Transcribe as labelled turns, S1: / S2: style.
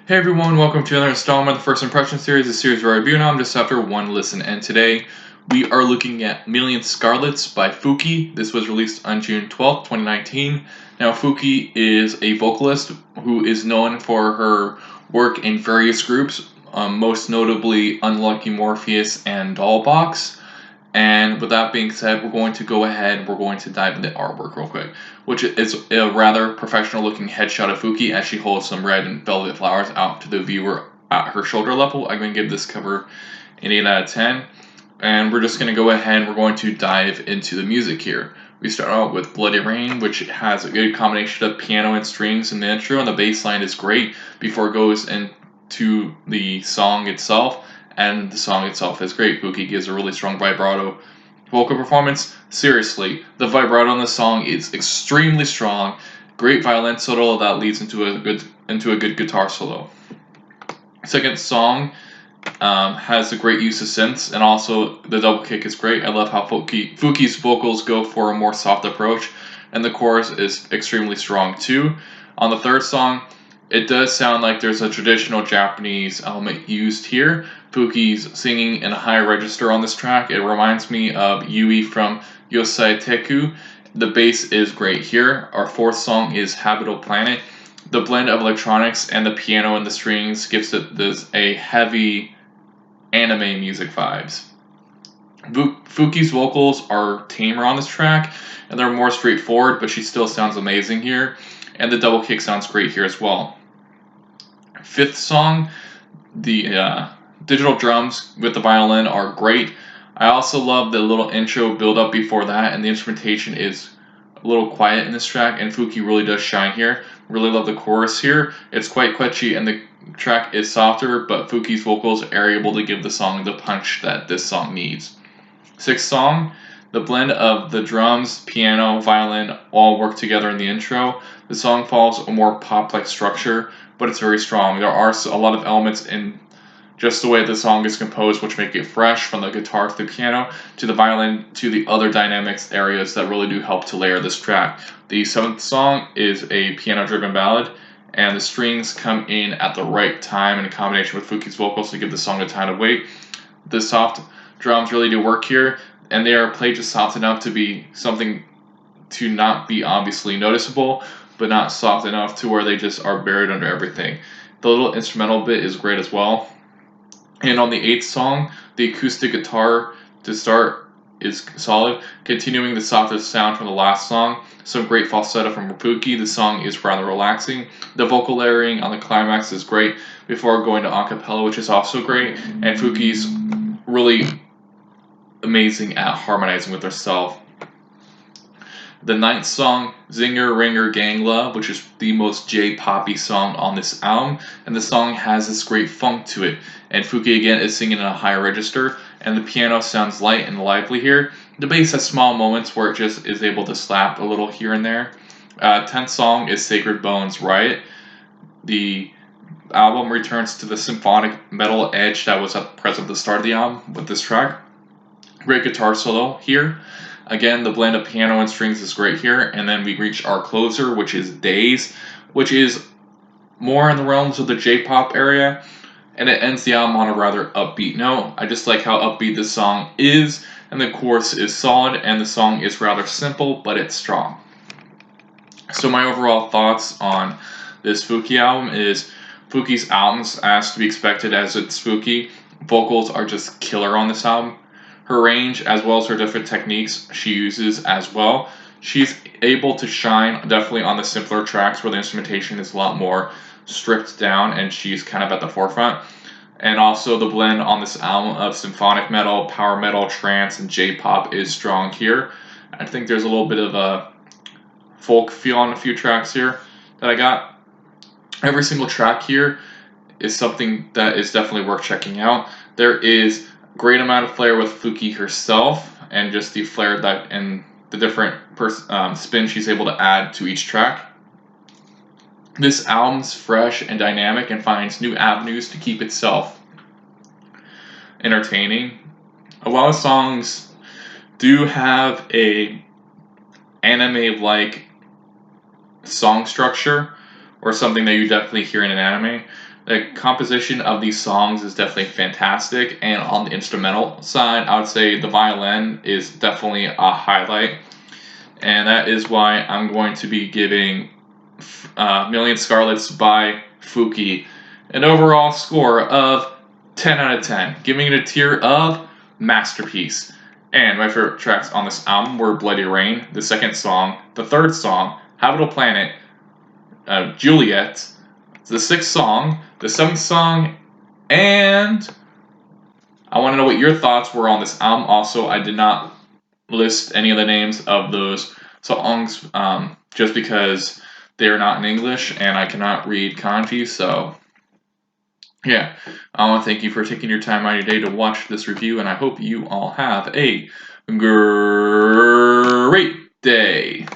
S1: Hey everyone, welcome to another installment of the First Impression series, a series where I review an album just after one listen. And today we are looking at Million Scarlets by Fuki. This was released on June 12th, 2019. Now, Fuki is a vocalist who is known for her work in various groups, most notably Unlucky Morpheus and Dollbox. And with that being said, we're going to go ahead and we're going to dive into artwork real quick, which is a rather professional looking headshot of Fuki as she holds some red and velvet flowers out to the viewer at her shoulder level. I'm going to give this cover an 8 out of 10. And we're just going to go ahead and we're going to dive into the music here. We start out with Bloody Rain, which has a good combination of piano and strings in the intro, and the bass line is great before it goes into the song itself. And the song itself is great. Fuki gives a really strong vibrato vocal performance. Seriously, the vibrato on the song is extremely strong. Great violin solo that leads into a good guitar solo. Second song has a great use of synths, and also the double kick is great. I love how Fuki's vocals go for a more soft approach, and the chorus is extremely strong too. On the third song, it does sound like there's a traditional Japanese element used here. Fuki's singing in a high register on this track. It reminds me of Yui from Yosei Teku. The bass is great here. Our fourth song is Habitable Planet. The blend of electronics and the piano and the strings gives it this a heavy anime music vibes. Fuki's vocals are tamer on this track, and they're more straightforward, but she still sounds amazing here. And the double kick sounds great here as well. Fifth song, the digital drums with the violin are great. I also love the little intro build up before that, and the instrumentation is a little quiet in this track, and Fuki really does shine here. Really love the chorus here. It's quite catchy, and the track is softer, but Fuki's vocals are able to give the song the punch that this song needs. Sixth song, the blend of the drums, piano, violin all work together in the intro. The song follows a more pop-like structure, but it's very strong. There are a lot of elements in just the way the song is composed which make it fresh, from the guitar to the piano to the violin to the other dynamics areas that really do help to layer this track. The seventh song is a piano-driven ballad, and the strings come in at the right time in combination with Fuki's vocals to give the song a time to wait. The soft drums really do work here, and they are played just soft enough to be something to not be obviously noticeable, but not soft enough to where they just are buried under everything. The little instrumental bit is great as well. And on the eighth song, the acoustic guitar to start is solid, continuing the softest sound from the last song. Some great falsetto from Fuki. The song is rather relaxing. The vocal layering on the climax is great before going to acapella, which is also great. And Fuki's really amazing at harmonizing with herself. The ninth song, Zinger Ringer Gang Love, which is the most J-poppy song on this album, and the song has this great funk to it. And Fuki again is singing in a high register, and the piano sounds light and lively here. The bass has small moments where it just is able to slap a little here and there. 10th song is Sacred Bones Riot. The album returns to the symphonic metal edge that was present at the start of the album with this track. Great guitar solo here. Again, the blend of piano and strings is great here, and then we reach our closer, which is Days, which is more in the realms of the J-pop area, and it ends the album on a rather upbeat note. I just like how upbeat this song is, and the chorus is solid, and the song is rather simple, but it's strong. So my overall thoughts on this Fuki album is Fuki's albums, as to be expected as it's Fuki. Vocals are just killer on this album. Her range, as well as her different techniques she uses as well. She's able to shine definitely on the simpler tracks where the instrumentation is a lot more stripped down and she's kind of at the forefront. And also the blend on this album of symphonic metal, power metal, trance, and J-pop is strong here. I think there's a little bit of a folk feel on a few tracks here that I got. Every single track here is something that is definitely worth checking out. There is great amount of flair with Fuki herself, and just the flair that and the different spin she's able to add to each track. This album's fresh and dynamic and finds new avenues to keep itself entertaining. A lot of songs do have a anime-like song structure or something that you definitely hear in an anime. The composition of these songs is definitely fantastic, and on the instrumental side, I would say the violin is definitely a highlight, and that is why I'm going to be giving Million Scarlets by Fuki an overall score of 10 out of 10, giving it a tier of masterpiece. And my favorite tracks on this album were Bloody Rain, the second song, the third song, Habitable Planet, Juliet, the sixth song, the seventh song, and I want to know what your thoughts were on this album. Also, I did not list any of the names of those songs just because they are not in English and I cannot read kanji. So, yeah, I want to thank you for taking your time out of your day to watch this review, and I hope you all have a great day.